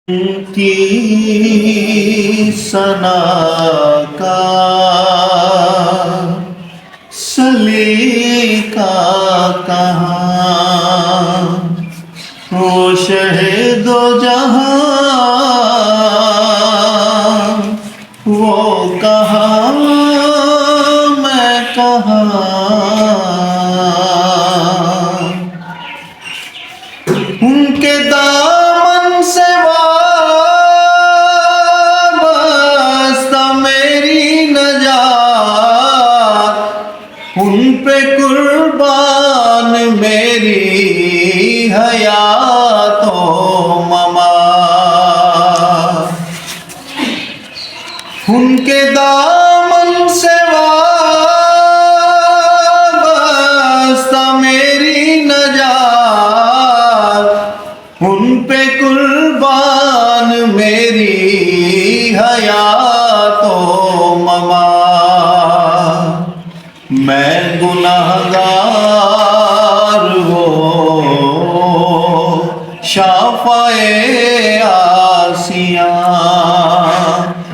की सना का सलीका कहाँ, वो शहीदो जहाँ वो कहाँ, मैं कहाँ। उनके दामन से वाबस्ता मेरी नजात, उन पे कुर्बान मेरी हयातो ममात। उनके दामन से वाबस्ता मेरी नजात, उन पे कुर्बान मेरी हयातो ममात। मैं गुनाहगार वो शाफ़ाए आसिया,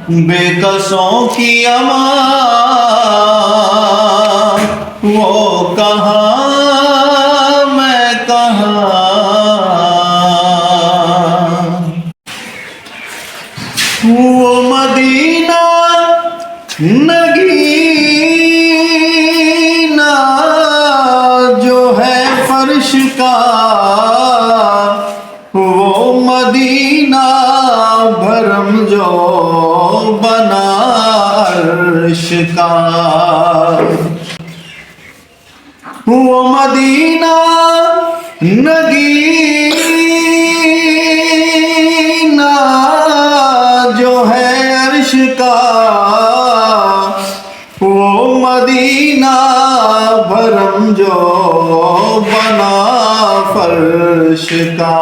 बेकसों की अमान, वो कहाँ, मैं कहाँ। वो मदीना नगीना जो है फर्श का, वो मदीना भरम जो बना अर्श का, वो मदीना नगीना जो है अर्श का, वो मदीना भरम जो बना फर्श का,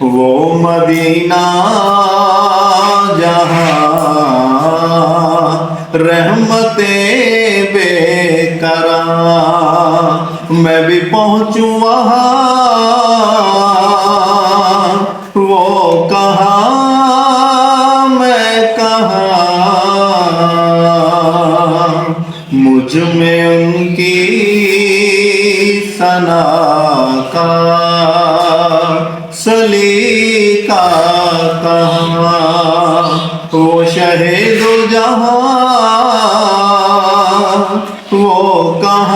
वो मदीना जहाँ रहमते बेकरार, मैं भी पहुँचूँ वहाँ, वो कहाँ, मैं कहाँ। मुझ में उनकी सना का सलीका कहाँ, वो शहीदो जहाँ वो कहाँ।